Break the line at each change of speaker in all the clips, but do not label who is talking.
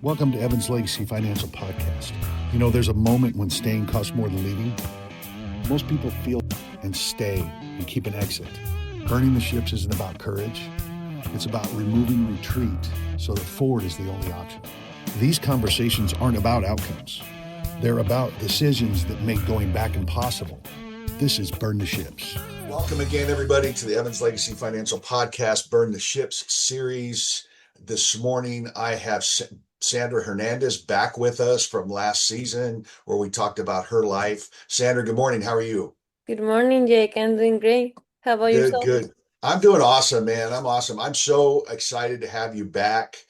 Welcome to Evan's Legacy Financial Podcast. You know, there's a moment when staying costs more than leaving. Most people feel and stay and keep an exit. Burning the ships isn't about courage. It's about removing retreat so that forward is the only option. These conversations aren't about outcomes. They're about decisions that make going back impossible. This is Burn the Ships. Welcome again, everybody, to the Evans Legacy Financial Podcast, Burn the Ships series. This morning, I have Sandra Hernandez back with us from last season where we talked about her life. Sandra, good morning. How are you?
Good morning, Jake. I'm doing great. How about
Good,
yourself?
good. I'm doing awesome, man. I'm awesome. I'm so excited to have you back.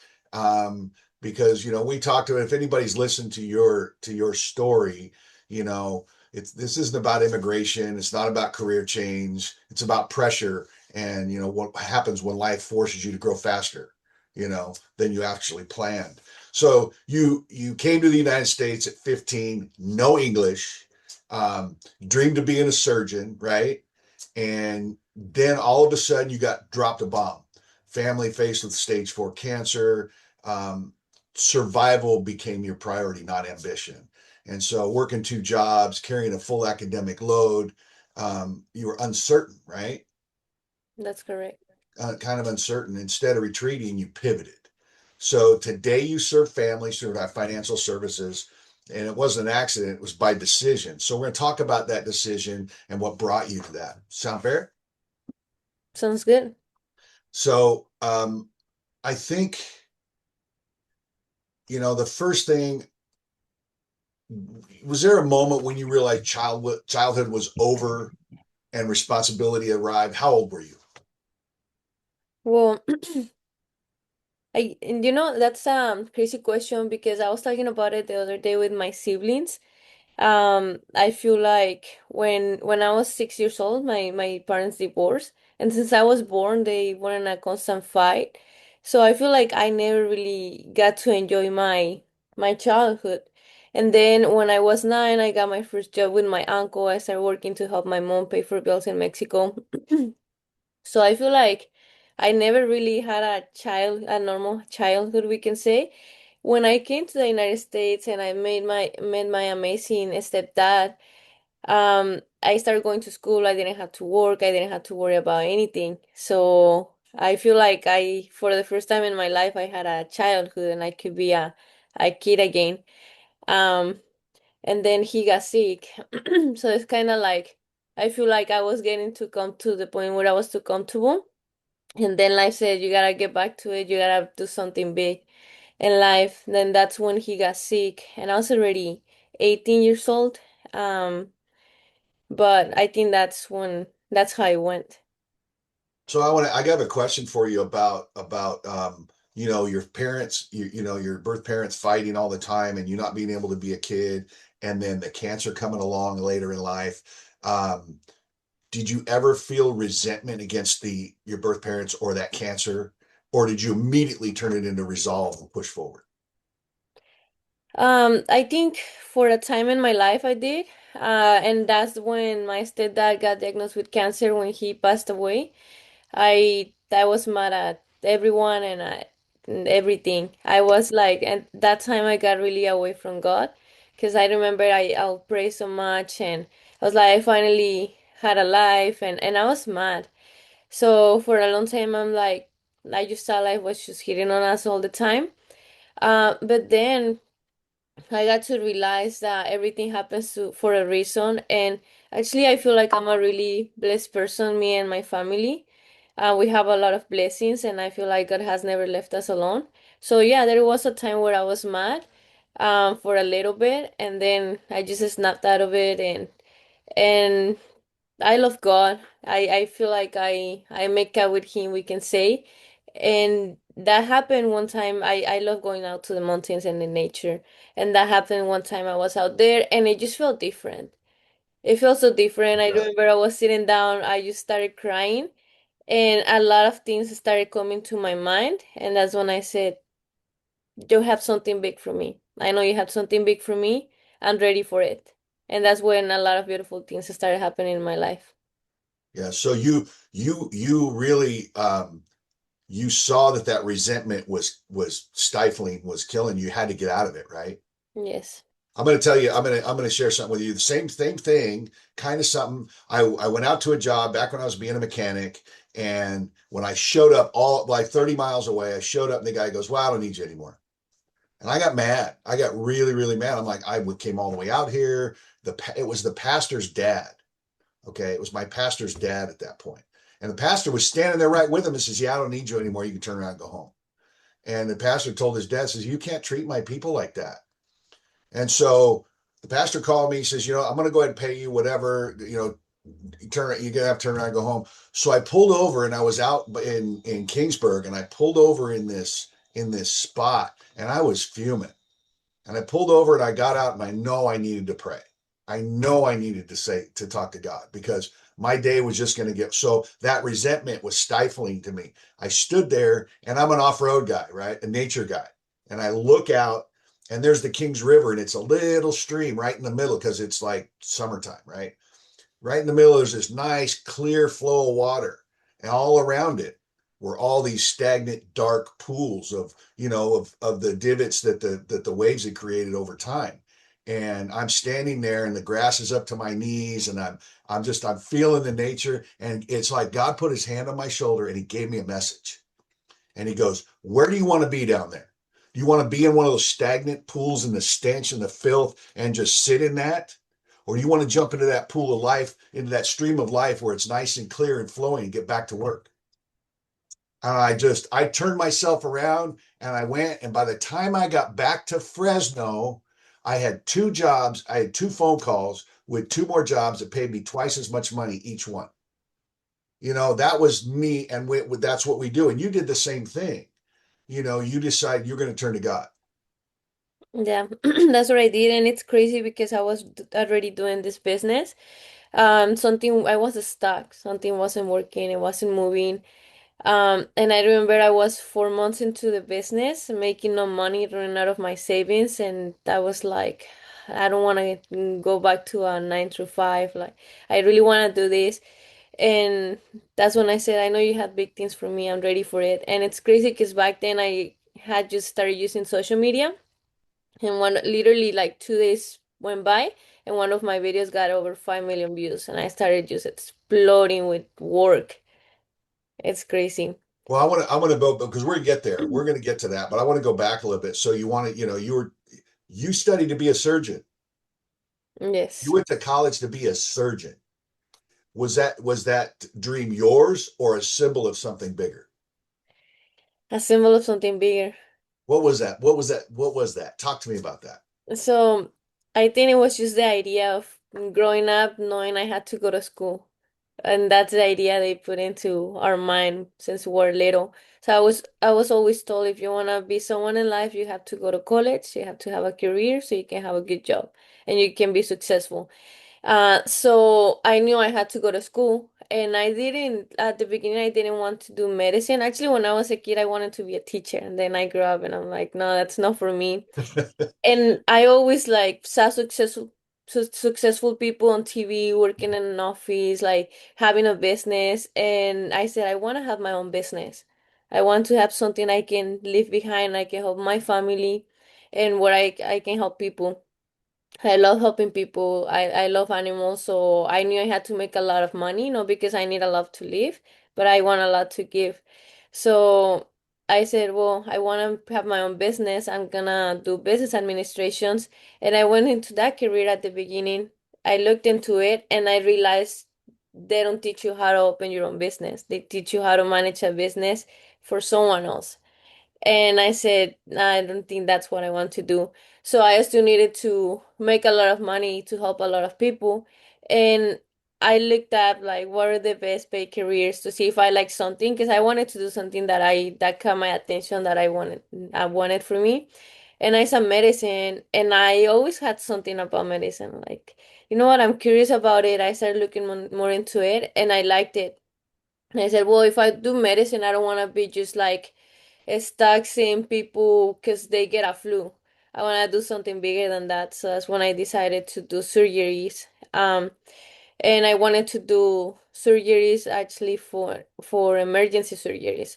Because we talked to, if anybody's listened to your story, you know, this isn't about immigration, it's not about career change, it's about pressure and what happens when life forces you to grow faster, than you actually planned. So you came to the United States at 15, no English, dreamed of being a surgeon, right? And then all of a sudden you got dropped a bomb. Family faced with stage 4 cancer. Survival became your priority, not ambition. And so working 2 jobs, carrying a full academic load, you were uncertain, right?
That's correct.
Kind of uncertain. Instead of retreating, you pivoted. So today you serve families through our financial services, and it wasn't an accident, it was by decision. So we're going to talk about that decision and what brought you to that. Sound fair?
Sounds good.
So I think, the first thing, was there a moment when you realized childhood was over and responsibility arrived? How old were you?
Well, that's a crazy question because I was talking about it the other day with my siblings. I feel like when I was 6 years old, my parents divorced, and since I was born, they were in a constant fight. So I feel like I never really got to enjoy my childhood. And then when I was 9, I got my first job with my uncle. I started working to help my mom pay for bills in Mexico. So I feel like I never really had a normal childhood, we can say. When I came to the United States and I met my amazing stepdad, I started going to school. I didn't have to work. I didn't have to worry about anything. So I feel like for the first time in my life, I had a childhood and I could be a kid again. Um, and then he got sick. So it's kind of like I feel like I was getting to come to the point where I was too comfortable. And then life said, you gotta get back to it. You gotta do something big in life. Then that's when he got sick, and I was already 18 years old. Um, but I think that's how it went.
So I got a question for you about your parents, your birth parents fighting all the time and you not being able to be a kid, and then the cancer coming along later in life. Um, did you ever feel resentment against the your birth parents or that cancer, or did you immediately turn it into resolve and push forward?
I think for a time in my life I did. And that's when my stepdad got diagnosed with cancer when he passed away. I was mad at everyone and everything. I was like, at that time I got really away from God because I remember I'll pray so much and I was like I finally had a life and I was mad. So for a long time I'm like I just thought life was just hitting on us all the time. But then I got to realize that everything happens for a reason. And actually, I feel like I'm a really blessed person, me and my family. We have a lot of blessings, and I feel like God has never left us alone. So, yeah, there was a time where I was mad for a little bit, and then I just snapped out of it. And I love God. I feel like I make out with him, we can say. And that happened one time. I love going out to the mountains and the nature. And that happened one time I was out there and it just felt different. It felt so different. I
Okay.
remember I was sitting down, I just started crying and a lot of things started coming to my mind. And that's when I said, you have something big for me. I know you have something big for me. I'm ready for it. And that's when a lot of beautiful things started happening in my life.
Yeah. So you really you saw that that resentment was stifling, was killing you. You had to get out of it, right?
Yes.
I'm going to tell you, I'm going to share something with you. The same thing, kind of something. I went out to a job back when I was being a mechanic, and when I showed up all like 30 miles away, I showed up and the guy goes, "Well, I don't need you anymore." And I got mad. I got really, really mad. I'm like, I came all the way out here. It was the pastor's dad. Okay, it was my pastor's dad at that point, and the pastor was standing there right with him and says, "Yeah, I don't need you anymore. You can turn around and go home." And the pastor told his dad, says, "You can't treat my people like that." And so the pastor called me. He says, I'm going to go ahead and pay you whatever, you're going to have to turn around and go home. So I pulled over and I was out in Kingsburg, and I pulled over in this spot, and I was fuming. And I pulled over and I got out, and I know I needed to pray. I know I needed to talk to God, because my day was just going to get, so that resentment was stifling to me. I stood there, and I'm an off-road guy, right? A nature guy. And I look out, and there's the Kings River, and it's a little stream right in the middle because it's like summertime, right? Right in the middle, there's this nice clear flow of water, and all around it were all these stagnant, dark pools of the divots that the waves had created over time. And I'm standing there, and the grass is up to my knees, and I'm feeling the nature, and it's like God put His hand on my shoulder, and He gave me a message. And He goes, "Where do you want to be down there? Do you want to be in one of those stagnant pools in the stench and the filth and just sit in that? Or do you want to jump into that pool of life, into that stream of life where it's nice and clear and flowing, and get back to work?" And I turned myself around and I went. And by the time I got back to Fresno, I had two jobs. I had two phone calls with two more jobs that paid me twice as much money each one. That was me. And that's what we do. And you did the same thing. You decide you're going to turn to God.
Yeah, that's what I did, and it's crazy because I was already doing this business. Something I was stuck, something wasn't working, it wasn't moving. And I remember I was 4 months into the business, making no money, running out of my savings, and I was like, I don't want to go back to a 9 to 5. Like, I really want to do this. And that's when I said, I know you had big things for me. I'm ready for it. And it's crazy because back then I had just started using social media, and literally like 2 days went by, and one of my videos got over 5 million views, and I started just exploding with work. It's crazy.
Well, I want to go, because we're going to get there. We're going to get to that, but I want to go back a little bit. So you studied to be a surgeon. You
Yes.
went to college to be a surgeon. Was that dream yours, or a symbol of something bigger?
A symbol of something bigger.
What was that? What was that? What was that? Talk to me about that.
So I think it was just the idea of growing up knowing I had to go to school. And that's the idea they put into our mind since we were little. So I was always told, if you wanna be someone in life, you have to go to college, you have to have a career so you can have a good job and you can be successful. So I knew I had to go to school, and I didn't, at the beginning, I didn't want to do medicine. Actually, when I was a kid, I wanted to be a teacher, and then I grew up and I'm like, no, that's not for me. And I always like saw successful people on TV working in an office, like having a business, and I said I want to have my own business. I want to have something I can leave behind, I can help my family, and where I can help people. I love helping people. I love animals, so I knew I had to make a lot of money, not because I need a lot to live, but I want a lot to give. So I said, well, I want to have my own business. I'm gonna do business administrations. And I went into that career at the beginning. I looked into it and I realized they don't teach you how to open your own business. They teach you how to manage a business for someone else. And I said, "Nah, I don't think that's what I want to do." So I still needed to make a lot of money to help a lot of people. And I looked up like what are the best paid careers to see if I like something, because I wanted to do something that caught my attention, that I wanted for me. And I saw medicine, and I always had something about medicine. Like, you know what, I'm curious about it. I started looking more into it, and I liked it. And I said, well, if I do medicine, I don't want to be just like stuck seeing people because they get a flu. I want to do something bigger than that. So that's when I decided to do surgeries. And I wanted to do surgeries actually for emergency surgeries.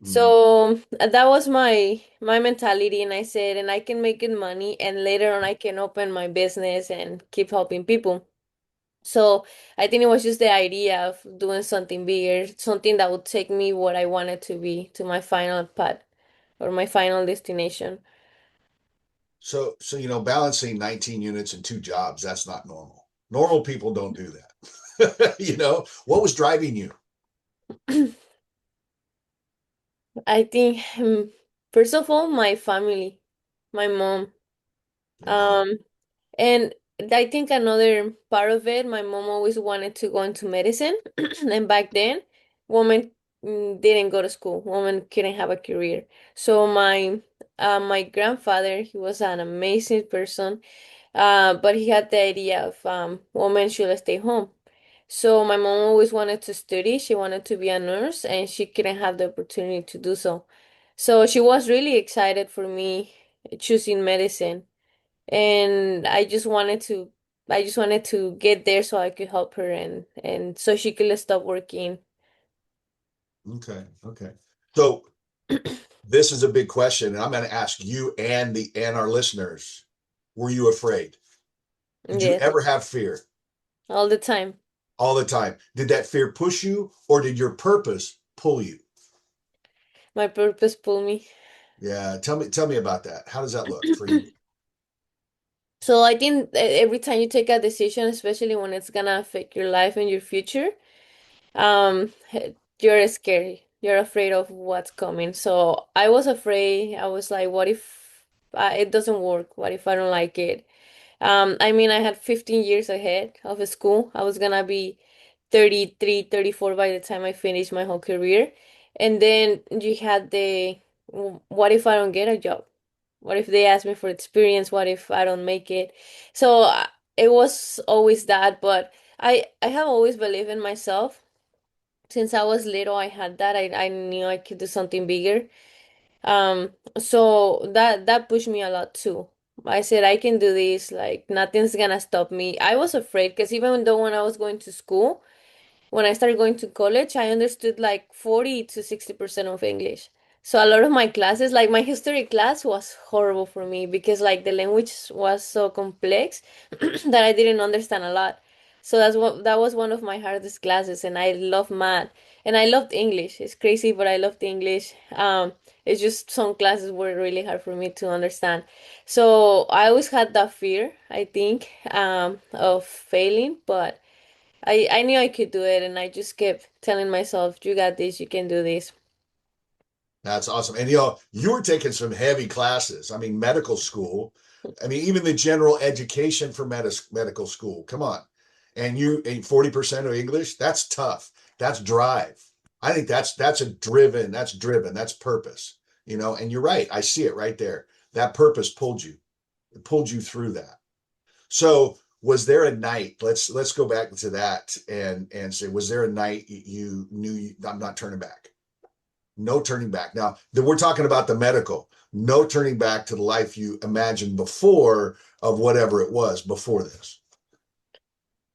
Mhm.
So that was my mentality, and I said, and I can make good money, and later on I can open my business and keep helping people. So I think it was just the idea of doing something bigger, something that would take me what I wanted to be to my final path or my final destination.
So balancing 19 units and two jobs, that's not normal. Normal people don't do that. What was driving you?
I think first of all, my family, my mom.
Your mom.
Um, and I think another part of it, my mom always wanted to go into medicine, and back then, women didn't go to school. Women couldn't have a career. So my grandfather, he was an amazing person, but he had the idea of women should stay home. So my mom always wanted to study. She wanted to be a nurse, and she couldn't have the opportunity to do so. So she was really excited for me choosing medicine, and I just wanted to get there so I could help her, and so she could stop working.
Okay, okay. So this is a big question, and I'm going to ask you and our listeners, were you afraid? Did you
Yes,
ever have fear
all the time.
all the time? Did that fear push you, or did your purpose pull you?
My purpose pulled me.
Yeah, tell me about that. How does that look for you?
So I think every time you take a decision, especially when it's gonna affect your life and your future, you're scared. You're afraid of what's coming. So I was afraid. I was like, what if it doesn't work? What if I don't like it? I mean, I had 15 years ahead of school. I was gonna be 33, 34 by the time I finished my whole career. And then you had what if I don't get a job? What if they ask me for experience? What if I don't make it? So it was always that, but I have always believed in myself. Since I was little, I had that. I knew I could do something bigger. So that pushed me a lot too. I said I can do this, like nothing's gonna stop me. I was afraid because even though when I was going to school, when I started going to college, I understood like 40 to 60% of English. So a lot of my classes, like my history class was horrible for me because like the language was so complex that I didn't understand a lot. So that was one of my hardest classes, and I love math and I loved English. It's crazy, but I loved English. It's just some classes were really hard for me to understand. So I always had that fear, I think, of failing, but I knew I could do it, and I just kept telling myself, "You got this. You can do this."
That's awesome. And you were taking some heavy classes. I mean, medical school. I mean, even the general education for medical school. Come on. And you 40% of English, that's tough. That's drive. I think that's driven, that's purpose. And you're right. I see it right there. That purpose pulled you. It pulled you through that. So was there a night? Let's go back to that and say, was there a night you knew I'm not turning back? No turning back. Now, we're talking about the medical. No turning back to the life you imagined before of whatever it was before this.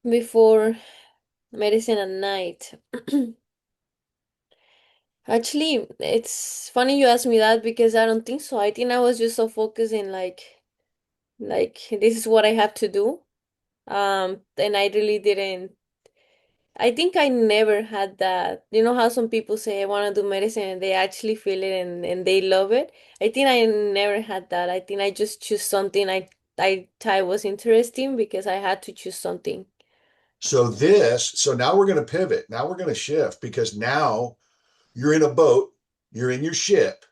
Before medicine at night. Actually, it's funny you asked me that because I don't think so. I think I was just so focused in like this is what I have to do. And I really didn't. I think I never had that. You know how some people say I want to do medicine and they actually feel it and they love it. I think I never had that. I think I just choose something I thought was interesting because I had to choose something.
So now we're going to pivot. Now we're going to shift because now you're in a boat, you're in your ship,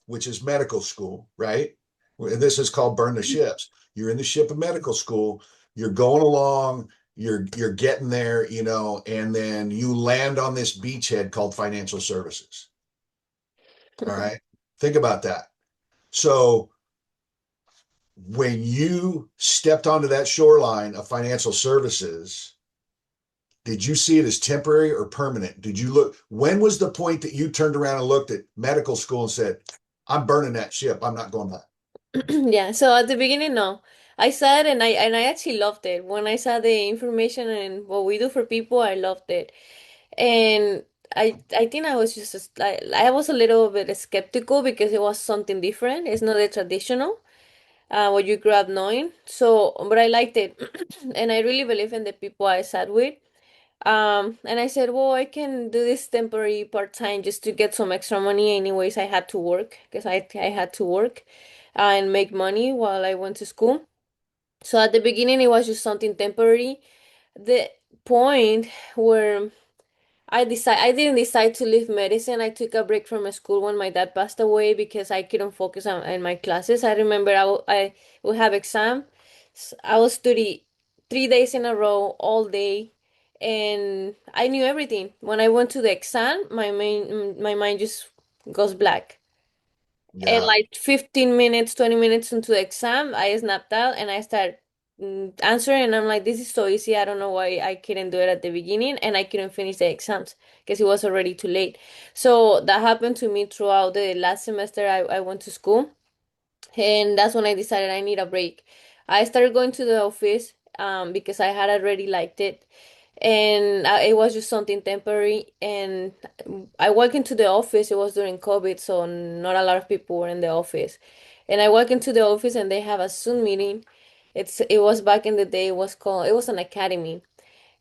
which is medical school, right? And this is called burn the ships. You're in the ship of medical school, you're going along, you're getting there, and then you land on this beachhead called financial services. All right. Think about that. So when you stepped onto that shoreline of financial services, did you see it as temporary or permanent? When was the point that you turned around and looked at medical school and said, I'm burning that ship. I'm not going back.
Yeah, so at the beginning, no. I saw it and I actually loved it. When I saw the information and what we do for people, I loved it. And I think I was just like I was a little bit skeptical because it was something different. It's not the traditional what you grew up knowing. So, but I liked it, and I really believe in the people I sat with. And I said, well, I can do this temporary part time just to get some extra money. Anyways, I had to work because I had to work and make money while I went to school. So at the beginning, it was just something temporary. The point where I didn't decide to leave medicine. I took a break from school when my dad passed away because I couldn't focus on my classes. I remember I would have exam. I was study 3 days in a row all day, and I knew everything. When I went to the exam, my mind just goes black. And
Yeah.
like 15 minutes, 20 minutes into the exam, I snapped out and I started answering. And I'm like, this is so easy. I don't know why I couldn't do it at the beginning. And I couldn't finish the exams because it was already too late. So that happened to me throughout the last semester I went to school. And that's when I decided I need a break. I started going to the office because I had already liked it, and it was just something temporary. And I walked into the office. It was during COVID, so not a lot of people were in the office. And I walk into the office, and they have a Zoom meeting. It was back in the day. It was an academy,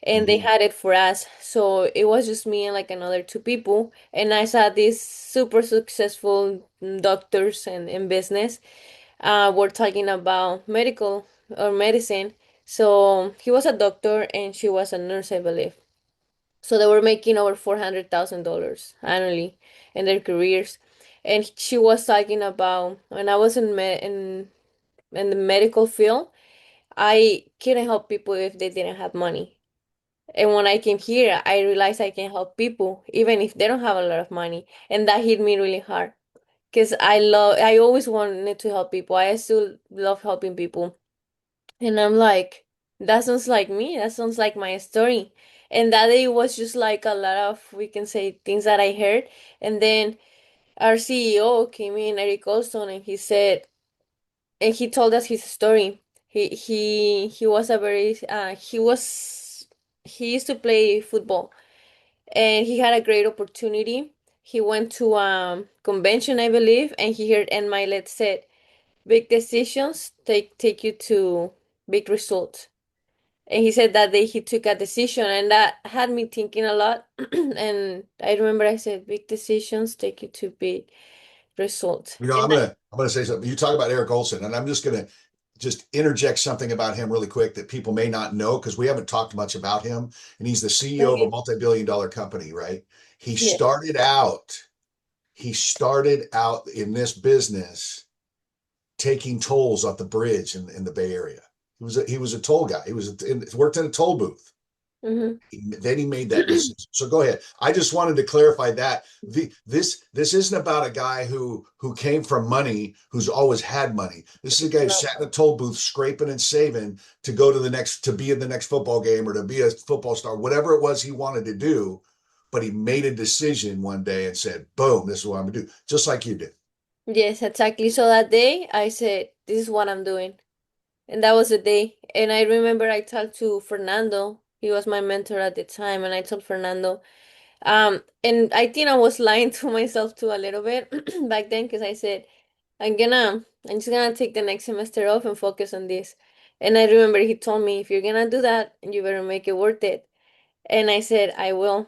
and they
Hmm.
had it for us. So it was just me and like another two people. And I saw these super successful doctors and in business were talking about medical or medicine. So he was a doctor and she was a nurse, I believe. So they were making over $400,000 annually in their careers. And she was talking about when I was in the medical field, I couldn't help people if they didn't have money. And when I came here, I realized I can help people even if they don't have a lot of money. And that hit me really hard because I always wanted to help people. I still love helping people. And I'm like, that sounds like me. That sounds like my story. And that day was just like a lot of, we can say, things that I heard. And then our CEO came in, Eric Olson, and he said, and he told us his story. He was a very he used to play football and he had a great opportunity. He went to convention, I believe, and he heard and Milet said, "Big decisions take you to big results." And he said that day he took a decision, and that had me thinking a lot. And I remember I said, "Big decisions take you to big results."
You know,
And
I'm gonna say something. You talk about Eric Olson, and I'm just gonna just interject something about him really quick that people may not know because we haven't talked much about him. And he's the CEO of a
okay,
multi-billion-dollar company, right? He
yes,
started out, he started out in this business taking tolls off the bridge in the Bay Area. He was a toll guy. Worked in a toll booth.
mm-hmm.
Then he made that decision. So go ahead. I just wanted to clarify that this isn't about a guy who came from money, who's always had money. This is a guy who
No,
sat in a toll booth scraping and saving to go to the next to be in the next football game or to be a football star, whatever it was he wanted to do. But he made a decision one day and said, "Boom, this is what I'm gonna do," just like you did.
yes, exactly. So that day I said, "This is what I'm doing." And that was the day. And I remember I talked to Fernando. He was my mentor at the time, and I told Fernando, and I think I was lying to myself too a little bit back then because I said, I'm just gonna take the next semester off and focus on this. And I remember he told me, if you're gonna do that, you better make it worth it. And I said, I will.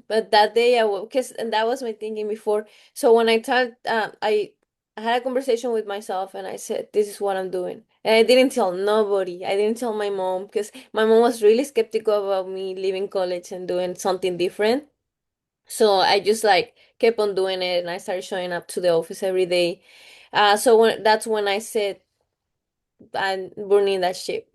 But that day I will, because, and that was my thinking before. So when I talked, I had a conversation with myself and I said, this is what I'm doing. And I didn't tell nobody. I didn't tell my mom because my mom was really skeptical about me leaving college and doing something different. So I just like kept on doing it and I started showing up to the office every day. So that's when I said, I'm burning that ship.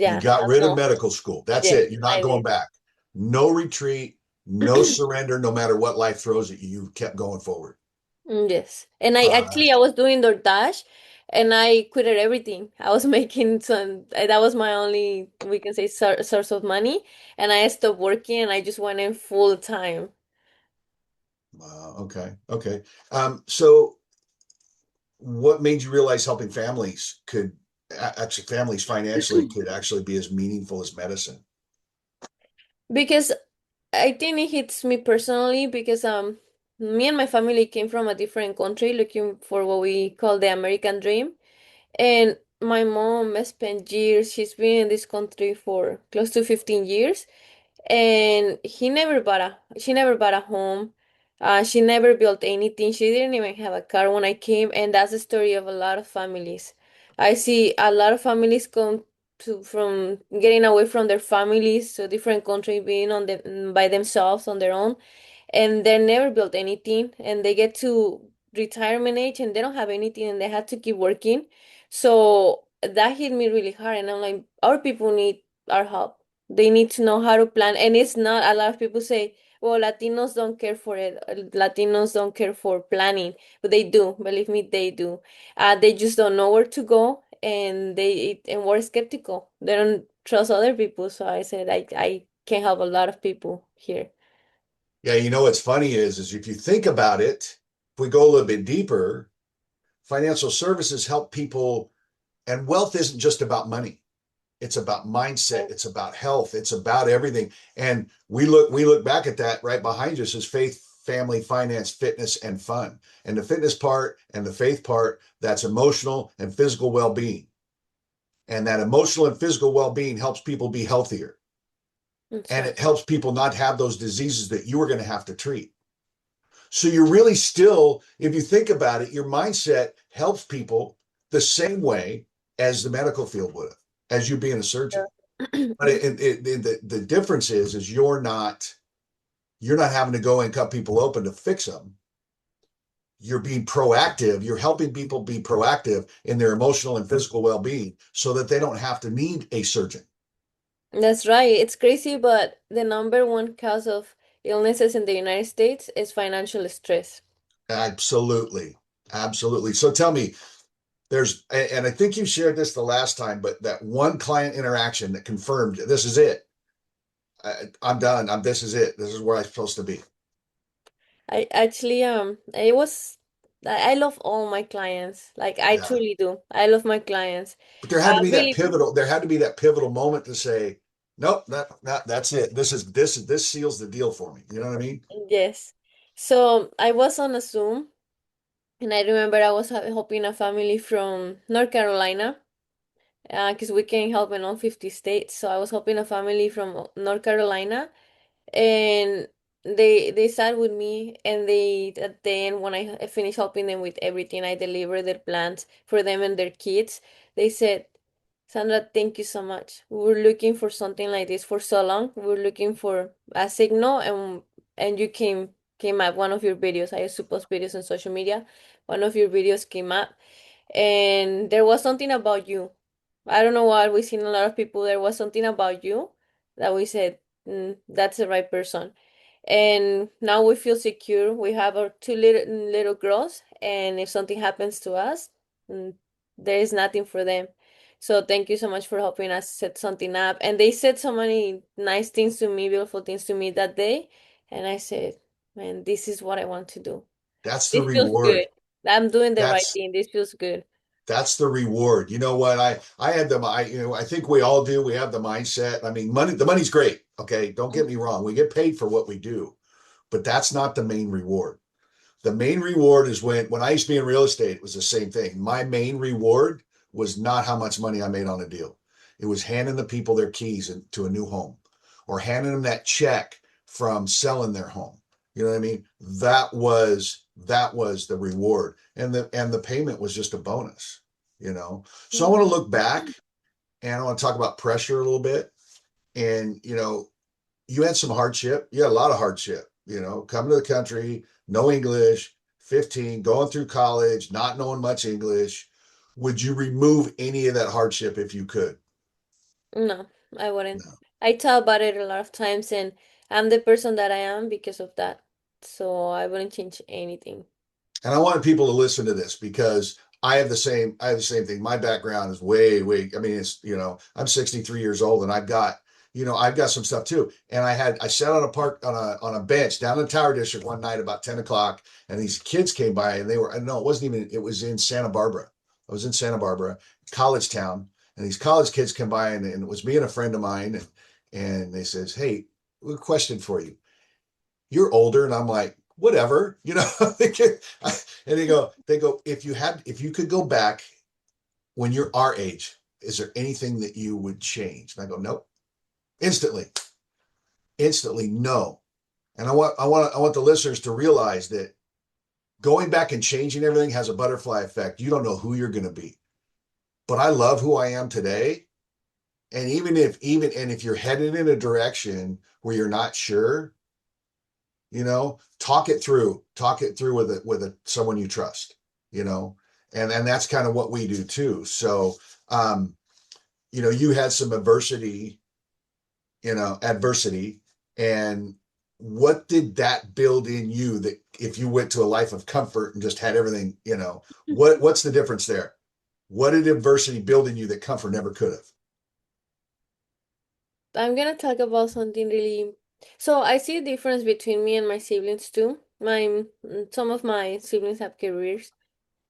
You
Yeah,
got
that's
rid of
all.
medical school. That's
Yes,
it. You're not
I
going
did.
back. No retreat, no surrender, no matter what life throws at you. You kept going forward.
Yes. And I
Uh,
actually I was doing DoorDash and I quitted everything. I was making some that was my only we can say source of money and I stopped working and I just went in full time.
okay. Okay. So what made you realize helping families could actually families financially could actually be as meaningful as medicine?
Because I think it hits me personally because me and my family came from a different country looking for what we call the American dream. And my mom has spent years, she's been in this country for close to 15 years, and she never bought a home. She never built anything. She didn't even have a car when I came, and that's the story of a lot of families. I see a lot of families come to from getting away from their families to a different country, being on the by themselves on their own, and they never built anything, and they get to retirement age and they don't have anything, and they have to keep working. So that hit me really hard, and I'm like, our people need our help. They need to know how to plan. And it's not, a lot of people say, well, Latinos don't care for it. Latinos don't care for planning, but they do. Believe me, they do. They just don't know where to go, and and we're skeptical. They don't trust other people. So I said, I can help a lot of people here.
Yeah, you know what's funny is if you think about it, if we go a little bit deeper, financial services help people, and wealth isn't just about money. It's about mindset, it's about health, it's about everything. And we look back at that right behind us as faith, family, finance, fitness, and fun. And the fitness part and the faith part, that's emotional and physical well-being. And that emotional and physical well-being helps people be healthier.
That's
And
right.
it helps people not have those diseases that you are going to have to treat. So you're really still, if you think about it, your mindset helps people the same way as the medical field would have, as you being a surgeon. But the difference is you're not having to go and cut people open to fix them. You're being proactive. You're helping people be proactive in their emotional and physical well-being so that they don't have to need a surgeon.
That's right. It's crazy, but the number one cause of illnesses in the United States is financial stress.
Absolutely. Absolutely. So tell me, and I think you shared this the last time, but that one client interaction that confirmed this is it. I'm done. This is it. This is where I'm supposed to be.
I actually it was I love all my clients. Like I
Yeah.
truly do. I love my clients.
But
Really,
there had to be that pivotal moment to say, nope, that's it. This seals the deal for me. You know what I mean?
yes. So I was on a Zoom, and I remember I was helping a family from North Carolina, because we can help in all 50 states. So I was helping a family from North Carolina, and they sat with me, and they at the end, when I finished helping them with everything, I delivered their plans for them and their kids. They said, Sandra, thank you so much. We were looking for something like this for so long. We were looking for a signal, and you came up. One of your videos, I used to post videos on social media. One of your videos came up, and there was something about you. I don't know why we've seen a lot of people. There was something about you that we said, that's the right person. And now we feel secure. We have our two little girls, and if something happens to us, mm, there is nothing for them. So thank you so much for helping us set something up. And they said so many nice things to me, beautiful things to me that day. And I said, man, this is what I want to do.
That's the
This feels good.
reward.
I'm doing the right
That's
thing. This feels good.
that's the reward. You know what? I had I think we all do. We have the mindset. I mean, the money's great. Okay. Don't get me wrong. We get paid for what we do, but that's not the main reward. The main reward is when I used to be in real estate, it was the same thing. My main reward was not how much money I made on a deal. It was handing the people their keys to a new home or handing them that check from selling their home. You know what I mean? That was the reward. And the payment was just a bonus, you know. So I want to look back and I want to talk about pressure a little bit. And you had some hardship. You had a lot of hardship, coming to the country, no English, 15, going through college, not knowing much English. Would you remove any of that hardship if you could?
No, I wouldn't.
No.
I thought about it a lot of times, and I'm the person that I am because of that. So I wouldn't change anything.
And I want people to listen to this because I have the same thing. My background is way. I mean, I'm 63 years old and I've got some stuff too. And I sat on a park on a bench down in the Tower District one night about 10 o'clock, and these kids came by and it was in Santa Barbara. I was in Santa Barbara, college town, and these college kids come by and it was me and a friend of mine, and they says, "Hey, we have a question for you. you're older. And I'm like, whatever, you know. And they go, if you could go back when you're our age, is there anything that you would change? And I go, nope. Instantly, instantly, no. And I want the listeners to realize that going back and changing everything has a butterfly effect. You don't know who you're going to be, but I love who I am today. And if you're headed in a direction where you're not sure, talk it through with someone you trust, you know, and that's kind of what we do too. So, um, you had some adversity, and what did that build in you that if you went to a life of comfort and just had everything, what's the difference there? What did adversity build in you that comfort never could have?
I'm gonna talk about something really. So I see a difference between me and my siblings too. Some of my siblings have careers.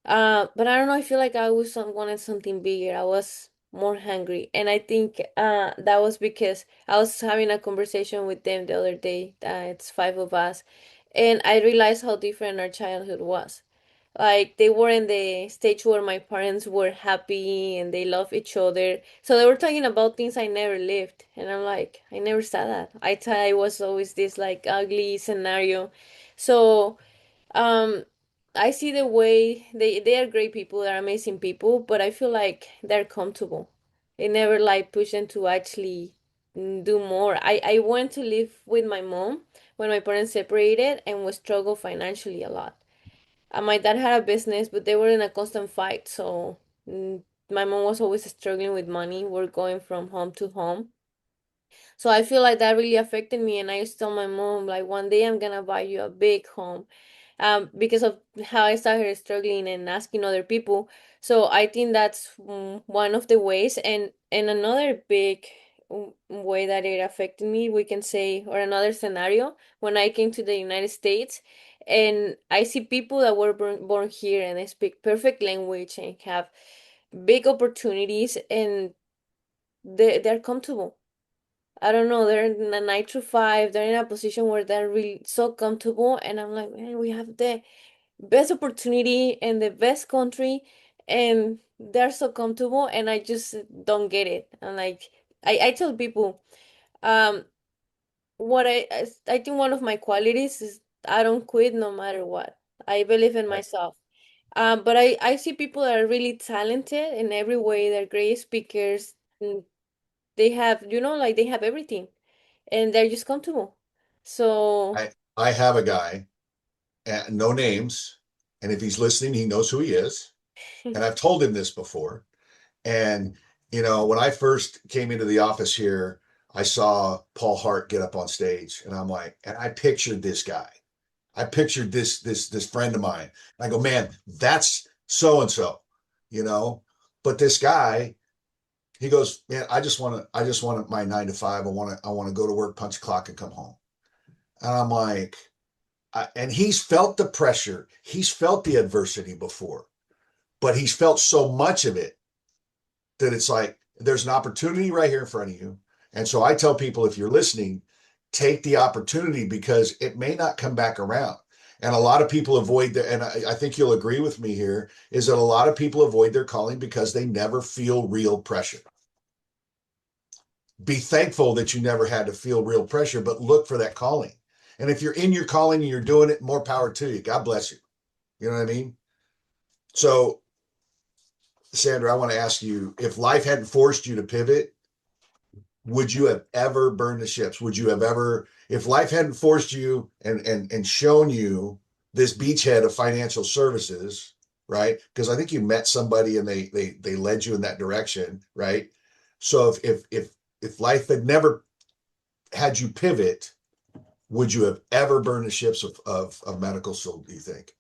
But I don't know, I feel like I always wanted something bigger. I was more hungry. And I think that was because I was having a conversation with them the other day. It's five of us. And I realized how different our childhood was. Like they were in the stage where my parents were happy and they love each other. So they were talking about things I never lived. And I'm like, I never saw that. I thought I was always this like ugly scenario. So um, I see the way they are great people, they're amazing people, but I feel like they're comfortable. They never like push them to actually do more. I went to live with my mom when my parents separated and was struggle financially a lot. My dad had a business, but they were in a constant fight, so my mom was always struggling with money. We're going from home to home. So I feel like that really affected me, and I used to tell my mom like one day I'm gonna buy you a big home, because of how I started struggling and asking other people. So I think that's one of the ways, and another big way that it affected me, we can say, or another scenario when I came to the United States, and I see people that were born here and they speak perfect language and have big opportunities, and they're comfortable. I don't know, they're in a 9 to 5, they're in a position where they're really so comfortable. And I'm like, man, we have the best opportunity and the best country, and they're so comfortable, and I just don't get it. I'm like, I tell people, um, what I think one of my qualities is I don't quit no matter what. I believe in
Right.
myself. But I see people that are really talented in every way. They're great speakers. They have, like they have everything and they're just comfortable. So,
I have a guy, no names, and if he's listening, he knows who he is. And I've told him this before. And when I first came into the office here, I saw Paul Hart get up on stage, and I'm like, and I pictured this guy. I pictured this friend of mine. And I go, man, that's so and so, you know. But this guy, he goes, man, I just want my 9 to 5. I want to go to work, punch a clock, and come home. And I'm like, and he's felt the pressure, he's felt the adversity before, but he's felt so much of it that it's like there's an opportunity right here in front of you. And so I tell people, if you're listening, take the opportunity because it may not come back around. And a lot of people avoid that. And I think you'll agree with me here is that a lot of people avoid their calling because they never feel real pressure. Be thankful that you never had to feel real pressure, but look for that calling. And if you're in your calling and you're doing it, more power to you. God bless you. You know what I mean? So, Sandra, I want to ask you, if life hadn't forced you to pivot, would you have ever burned the ships? Would you have ever, if life hadn't forced you and shown you this beachhead of financial services, right? Because I think you met somebody and they led you in that direction, right? So if life had never had you pivot, would you have ever burned the ships of medical school, do you think?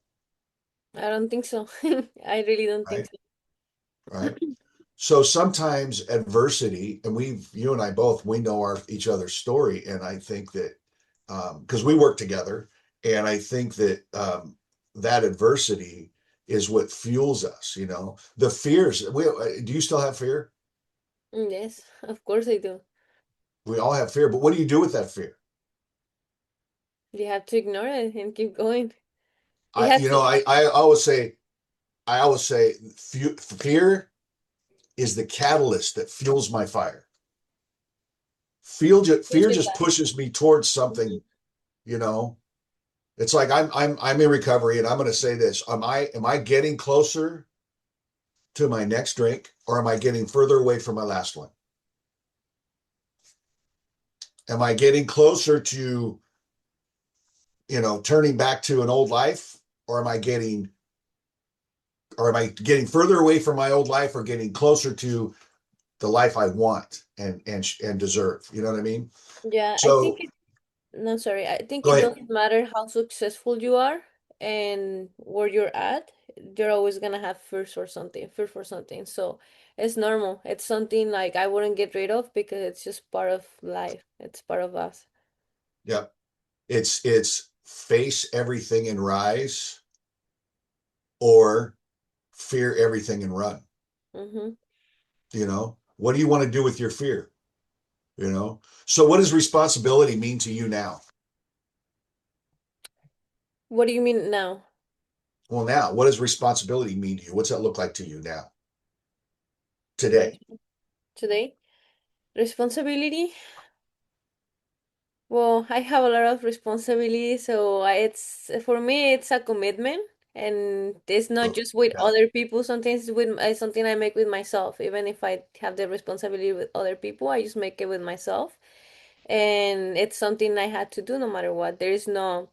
I don't think so. I really don't think
Right? Right. So sometimes adversity, and you and I both, we know each other's story. And I think that, because we work together, and I think that that adversity is what fuels us, the fears. Do you still have fear?
so. Yes, of course I do.
We all have fear, but what do you do with that fear?
You have to ignore it and keep going. It
I,
has
you
to.
know, I always say fear is the catalyst that fuels my fire.
Feels
Fear
with
just
that.
pushes me towards
Mhm.
something, you know. It's like I'm in recovery, and I'm going to say this: am I getting closer to my next drink, or am I getting further away from my last one? Am I getting closer to, turning back to an old life, or am I getting further away from my old life, or getting closer to the life I want and deserve? You know what I mean?
Yeah, I think
So
it, no, sorry. I think
go
it
ahead.
doesn't matter how successful you are and where you're at. You're always gonna have fear for something. So it's normal. It's something like I wouldn't get rid of because it's just part of life. It's part of us.
Yep. It's face everything and rise, or fear everything and run.
Mm-hmm.
What do you want to do with your fear? So what does responsibility mean to you now?
What do you mean now?
Well, now, what does responsibility mean to you? What's that look like to you now,
Right.
today?
Today? Responsibility? Well, I have a lot of responsibility, so it's for me it's a commitment, and it's not
Oh,
just with
yeah.
other people. Sometimes it's something I make with myself. Even if I have the responsibility with other people, I just make it with myself, and it's something I had to do no matter what. There is no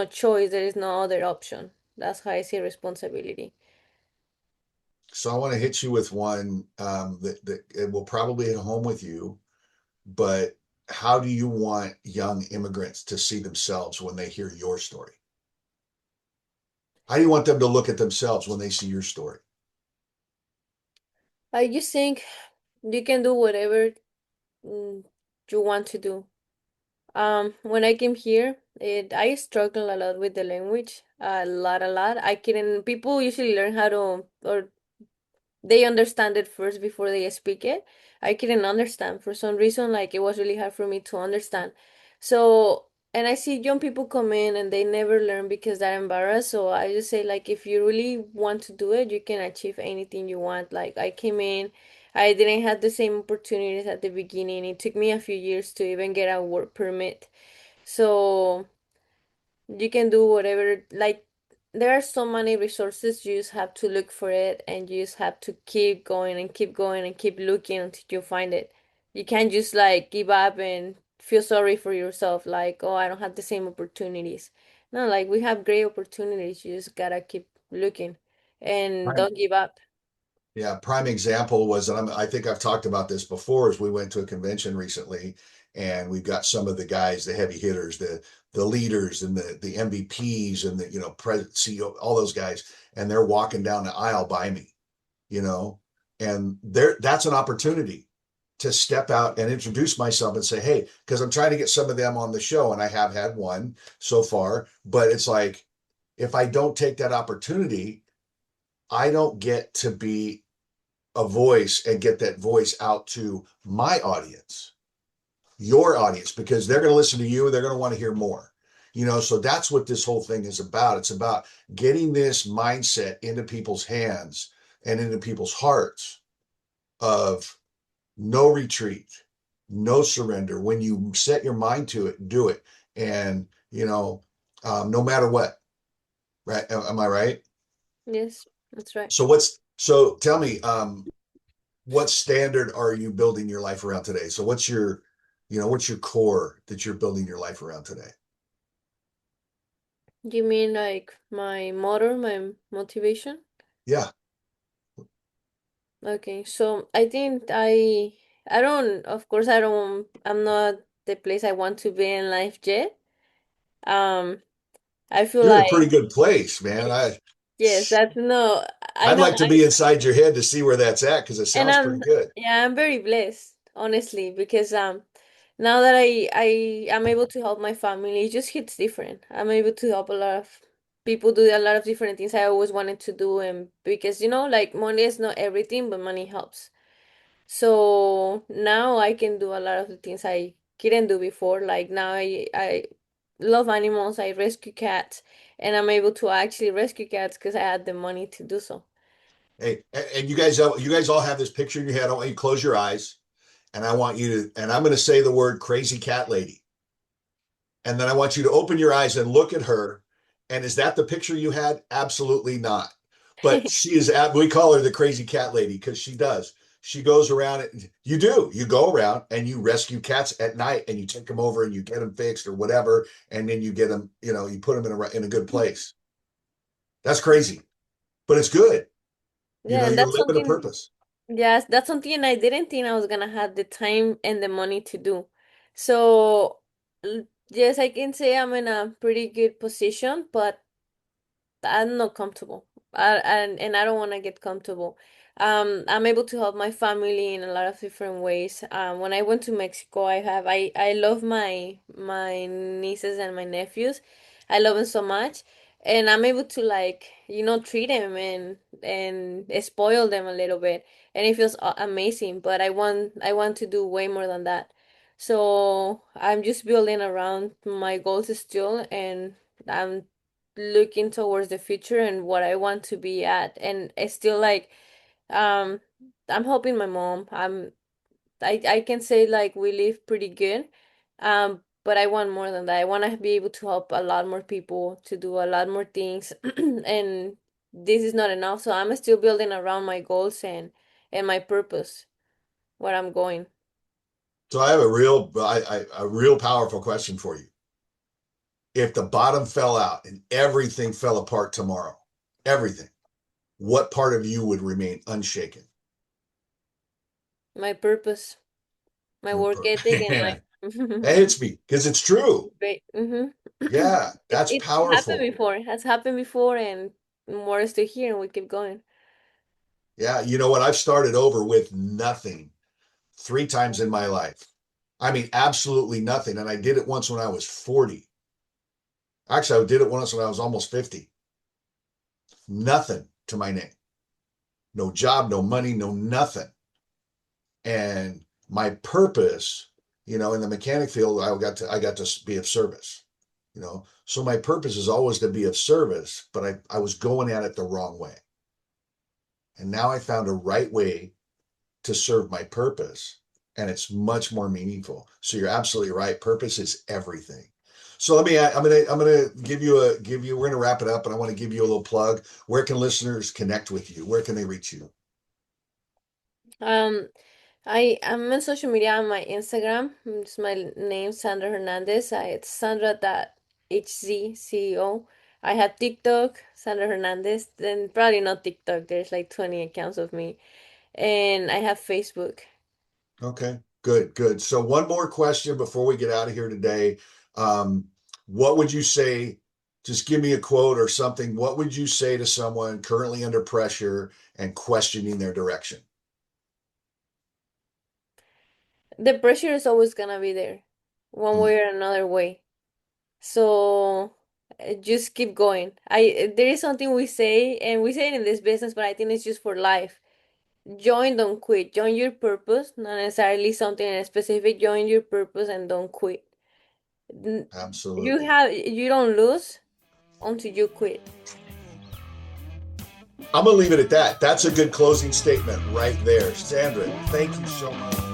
choice. There is no other option. That's how I see responsibility.
So I want to hit you with one that it will probably hit home with you, but how do you want young immigrants to see themselves when they hear your story? How do you want them to look at themselves when they see your story?
I just think you can do whatever mm, you want to do. When I came here, I struggled a lot with the language, a lot. I couldn't. People usually learn how to, or they understand it first before they speak it. I couldn't understand for some reason. Like it was really hard for me to understand. So, and I see young people come in and they never learn because they're embarrassed. So I just say like, if you really want to do it, you can achieve anything you want. Like I came in. I didn't have the same opportunities at the beginning. It took me a few years to even get a work permit. So you can do whatever, like there are so many resources, you just have to look for it and you just have to keep going and keep going and keep looking until you find it. You can't just like give up and feel sorry for yourself like, oh, I don't have the same opportunities. No, like we have great opportunities. You just gotta keep looking and
Prime,
don't give up.
yeah, prime example was, and I think I've talked about this before, is we went to a convention recently, and we've got some of the guys, the heavy hitters, the leaders, and the MVPs, and the president, CEO, all those guys, and they're walking down the aisle by me, you know, and that's an opportunity to step out and introduce myself and say, hey, because I'm trying to get some of them on the show, and I have had one so far, but it's like, if I don't take that opportunity, I don't get to be a voice and get that voice out to my audience, your audience, because they're going to listen to you and they're going to want to hear more. So that's what this whole thing is about. It's about getting this mindset into people's hands and into people's hearts of no retreat, no surrender. When you set your mind to it, do it. And, no matter what, right? Am I right?
Yes, that's right.
So tell me, what standard are you building your life around today? So what's your core that you're building your life around today?
You mean like my motor, my motivation?
Yeah.
Okay, so I think I don't, of course I'm not the place I want to be in life yet. Um I feel
You're in a
like
pretty good place, man.
yes, yes, that's no, I
I'd
know
like to be inside your head to see where that's at, because it
and
sounds pretty good.
I'm very blessed, honestly, because now that I am able to help my family, it just hits different. I'm able to help a lot of people do a lot of different things I always wanted to do, and because like money is not everything, but money helps. So now I can do a lot of the things I couldn't do before. Like now I love animals. I rescue cats, and I'm able to actually rescue cats because I had the money to do so.
Hey, and you guys all have this picture in your head. I want you to close your eyes, and I want you to, and I'm going to say the word crazy cat lady. And then I want you to open your eyes and look at her. And is that the picture you had? Absolutely not. But she is, we call her the crazy cat lady because she does. She goes around, you go around and you rescue cats at night and you take them over and you get them fixed or whatever. And then you get them, you put them in a good place. That's crazy, but it's good.
Yeah, and
You're
that's
living a
something.
purpose.
Yes, that's something I didn't think I was gonna have the time and the money to do. So, yes, I can say I'm in a pretty good position, but I'm not comfortable. And I don't want to get comfortable. I'm able to help my family in a lot of different ways. When I went to Mexico, I love my nieces and my nephews. I love them so much, and I'm able to like treat them and spoil them a little bit, and it feels amazing. But I want to do way more than that. So I'm just building around my goals still, and I'm looking towards the future and what I want to be at. And I still like um I'm helping my mom. I can say like we live pretty good. But I want more than that. I want to be able to help a lot more people, to do a lot more things. And this is not enough, so I'm still building around my goals and my purpose, where I'm going.
So I have a real powerful question for you. If the bottom fell out and everything fell apart tomorrow, everything, what part of you would remain unshaken?
My purpose, my
Your
work ethic, and
Man, that
my
hits me because it's true.
great.
Yeah, that's
It's happened
powerful.
before. It has happened before, and more is to hear, and we keep going.
Yeah, you know what? I've started over with nothing 3 times in my life. I mean, absolutely nothing. And I did it once when I was 40. Actually, I did it once when I was almost 50. Nothing to my name. No job, no money, no nothing. And my purpose, in the mechanic field, I got to be of service. So my purpose is always to be of service, but I was going at it the wrong way. And now I found a right way to serve my purpose, and it's much more meaningful. So you're absolutely right. Purpose is everything. So I'm gonna we're gonna wrap it up, and I want to give you a little plug. Where can listeners connect with you? Where can they reach you?
Um, I'm on social media on my Instagram. It's my name, Sandra Hernandez. It's Sandra.hzceo. I have TikTok, Sandra Hernandez. Then probably not TikTok. There's like 20 accounts of me, and I have Facebook.
Okay, good, good. So one more question before we get out of here today. Um, what would you say? Just give me a quote or something. What would you say to someone currently under pressure and questioning their direction?
The pressure is always gonna be there, one
Hmm,
way or another way. So just keep going. There is something we say, and we say it in this business, but I think it's just for life. Join, don't quit. Join your purpose, not necessarily something in specific. Join your purpose and don't quit. N-
absolutely.
you don't lose until you quit.
I'm gonna leave it at that. That's a good closing statement right there. Sandra, thank you so much.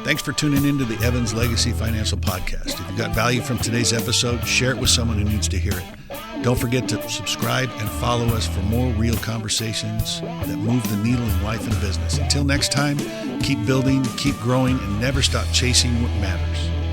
Thanks for tuning into the Evans Legacy Financial Podcast. If you got value from today's episode, share it with someone who needs to hear it. Don't forget to subscribe and follow us for more real conversations that move the needle in life and business. Until next time, keep building, keep growing, and never stop chasing what matters.